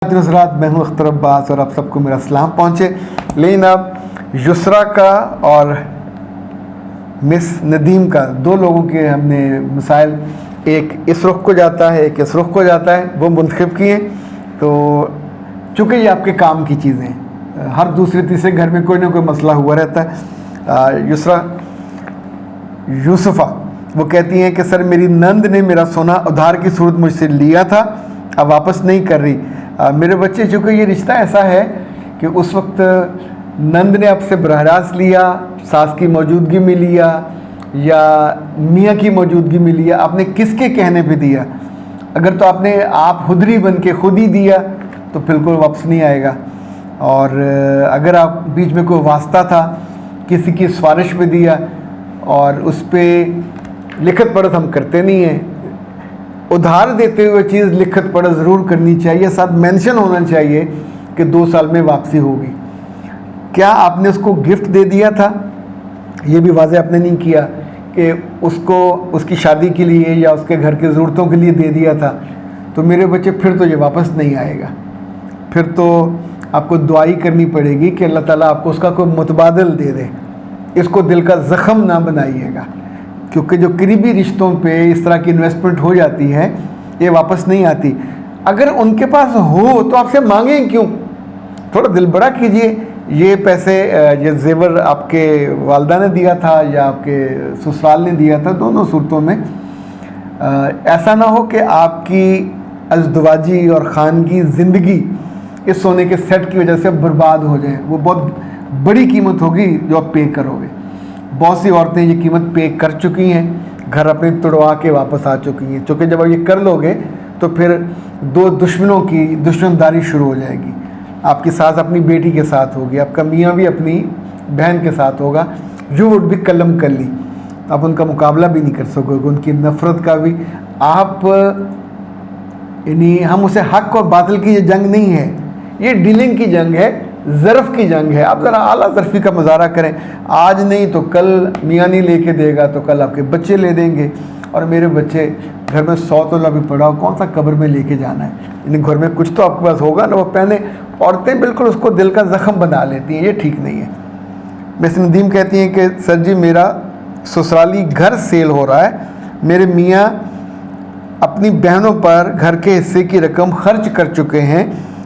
حضرات، میں ہوں اختر عباس اور آپ سب کو میرا سلام پہنچے. لیکن اب یسریٰ کا اور مس ندیم کا دو لوگوں کے ہم نے مسائل، ایک اس رخ کو جاتا ہے ایک اس رخ کو جاتا ہے، وہ منتخب کیے. تو چونکہ یہ آپ کے کام کی چیزیں ہیں، ہر دوسرے تیسرے گھر میں کوئی نہ کوئی مسئلہ ہوا رہتا ہے. یوسفہ وہ کہتی ہیں کہ سر میری نند نے میرا سونا ادھار کی صورت مجھ سے لیا تھا، اب واپس نہیں کر رہی. میرے بچے، چونکہ یہ رشتہ ایسا ہے کہ اس وقت نند نے آپ سے براہ راست لیا، ساس کی موجودگی میں لیا یا میاں کی موجودگی میں لیا، آپ نے کس کے کہنے پہ دیا؟ اگر تو آپ نے حدری بن کے خود ہی دیا تو بالکل واپس نہیں آئے گا. اور اگر آپ بیچ میں کوئی واسطہ تھا، کسی کی سفارش پہ دیا، اور اس پہ لکھت پڑھت ہم کرتے نہیں ہیں، ادھار دیتے ہوئے چیز لکھت پڑھت ضرور کرنی چاہیے، ساتھ مینشن ہونا چاہیے کہ 2 سال میں واپسی ہوگی. کیا آپ نے اس کو گفٹ دے دیا تھا؟ یہ بھی واضح آپ نے نہیں کیا کہ اس کو اس کی شادی کے لیے یا اس کے گھر کی ضرورتوں کے لیے دے دیا تھا. تو میرے بچے، پھر تو یہ واپس نہیں آئے گا. پھر تو آپ کو دعائی کرنی پڑے گی کہ اللہ تعالیٰ آپ کو اس کا کوئی متبادل دے دے. اس کو دل کا زخم نہ بنائیے گا، کیونکہ جو قریبی رشتوں پہ اس طرح کی انویسٹمنٹ ہو جاتی ہے یہ واپس نہیں آتی. اگر ان کے پاس ہو تو آپ سے مانگیں کیوں؟ تھوڑا دل بڑا کیجئے. یہ پیسے، یہ زیور آپ کے والدہ نے دیا تھا یا آپ کے سسرال نے دیا تھا، دونوں صورتوں میں ایسا نہ ہو کہ آپ کی ازدواجی اور خانگی زندگی اس سونے کے سیٹ کی وجہ سے برباد ہو جائے. وہ بہت بڑی قیمت ہوگی جو آپ پے کرو گے. بہت سی عورتیں یہ قیمت پے کر چکی ہیں، گھر اپنے توڑوا کے واپس آ چکی ہیں. چونکہ جب آپ یہ کر لو گے تو پھر 2 دشمنوں کی دشمنداری شروع ہو جائے گی. آپ کی ساس اپنی بیٹی کے ساتھ ہوگی، آپ کا میاں بھی اپنی بہن کے ساتھ ہوگا. یو وڈ بھی قلم کر لی، آپ ان کا مقابلہ بھی نہیں کر سکو گے. ان کی نفرت کا بھی آپ، یعنی ہم اسے حق اور باطل کی یہ جنگ نہیں ہے، یہ ڈیلنگ کی جنگ ہے، ظرف کی جنگ ہے. آپ ذرا اعلیٰ ظرفی کا مظاہرہ کریں. آج نہیں تو کل میاں نہیں لے کے دے گا تو کل آپ کے بچے لے دیں گے. اور میرے بچے، گھر میں 100 تولہ بھی پڑا ہو، کون سا قبر میں لے کے جانا ہے؟ یعنی گھر میں کچھ تو آپ کے پاس ہوگا نا، وہ پہنے. عورتیں بالکل اس کو دل کا زخم بنا لیتی ہیں، یہ ٹھیک نہیں ہے. مس ندیم کہتی ہیں کہ سر جی میرا سسرالی گھر سیل ہو رہا ہے، میرے میاں اپنی بہنوں پر گھر کے حصے کی رقم خرچ کر چکے ہیں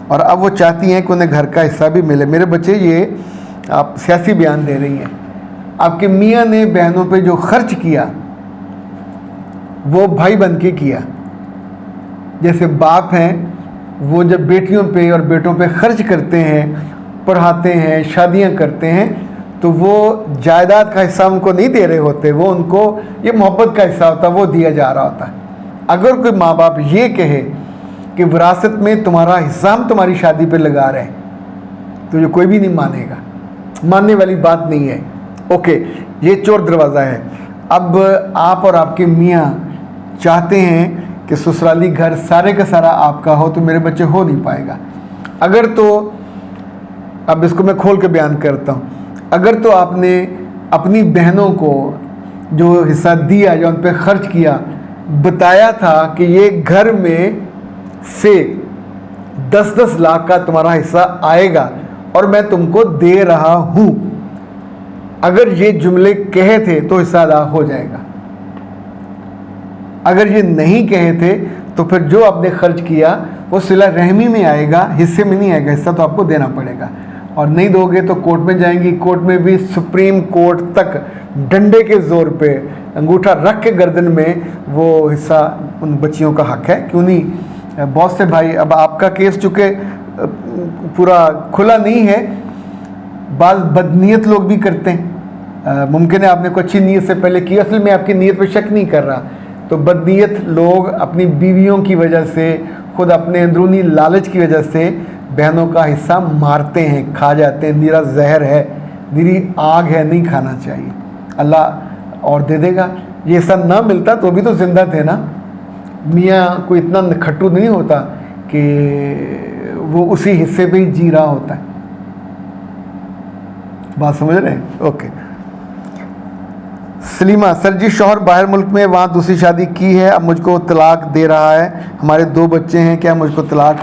اور اب وہ چاہتی ہیں کہ انہیں گھر کا حصہ بھی ملے. میرے بچے، یہ آپ سیاسی بیان دے رہی ہیں. آپ کے میاں نے بہنوں پہ جو خرچ کیا وہ بھائی بن کے کیا. جیسے باپ ہیں، وہ جب بیٹیوں پہ اور بیٹوں پہ خرچ کرتے ہیں، پڑھاتے ہیں، شادیاں کرتے ہیں، تو وہ جائیداد کا حصہ ان کو نہیں دے رہے ہوتے، وہ ان کو یہ محبت کا حصہ ہوتا ہے، وہ دیا جا رہا ہوتا ہے. اگر کوئی ماں باپ یہ کہے کہ وراثت میں تمہارا حصہ ہم تمہاری شادی پہ لگا رہے ہیں، تو یہ کوئی بھی نہیں مانے گا، ماننے والی بات نہیں ہے. اوکے، یہ چور دروازہ ہے. اب آپ اور آپ کے میاں چاہتے ہیں کہ سسرالی گھر سارے کا سارا آپ کا ہو، تو میرے بچے ہو نہیں پائے گا. اگر تو، اب اس کو میں کھول کے بیان کرتا ہوں، اگر تو آپ نے اپنی بہنوں کو جو حصہ دیا، جو ان پہ خرچ کیا، بتایا تھا کہ یہ گھر میں سے 10-10 لاکھ کا تمہارا حصہ آئے گا اور میں تم کو دے رہا ہوں، اگر یہ جملے کہے تھے تو حصہ ادا ہو جائے گا. اگر یہ نہیں کہے تھے تو پھر جو آپ نے خرچ کیا وہ صلہ رحمی میں آئے گا، حصے میں نہیں آئے گا. حصہ تو آپ کو دینا پڑے گا، اور نہیں دو گے تو کورٹ میں جائیں گی. کورٹ میں بھی سپریم کورٹ تک ڈنڈے کے زور پہ انگوٹھا رکھ کے گردن میں وہ حصہ ان بچیوں کا حق ہے. کیوں نہیں؟ بہت سے بھائی، اب آپ کا کیس چونکہ پورا کھلا نہیں ہے، بعض بدنیت لوگ بھی کرتے ہیں. ممکن ہے آپ نے کوئی اچھی نیت سے پہلے کی، اصل میں آپ کی نیت پہ شک نہیں کر رہا. تو بدنیت لوگ اپنی بیویوں کی وجہ سے، خود اپنے اندرونی لالچ کی وجہ سے بہنوں کا حصہ مارتے ہیں، کھا جاتے ہیں. نیرا زہر ہے، نیری آگ ہے، نہیں کھانا چاہیے. اللہ اور دے دے گا. یہ حصہ نہ ملتا تو بھی تو زندہ تھے نا. میاں کوئی اتنا کھٹو نہیں ہوتا کہ وہ اسی حصے پہ ہی جی رہا ہوتا ہے. بات سمجھ رہے ہیں؟ اوکے. سلیمہ، سر جی شوہر باہر ملک میں، وہاں دوسری شادی کی ہے، اب مجھ کو طلاق دے رہا ہے، ہمارے 2 بچے ہیں، کیا مجھ کو طلاق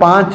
5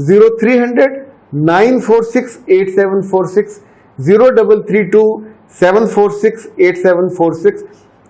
0300-946-8746, 0332-746-8746।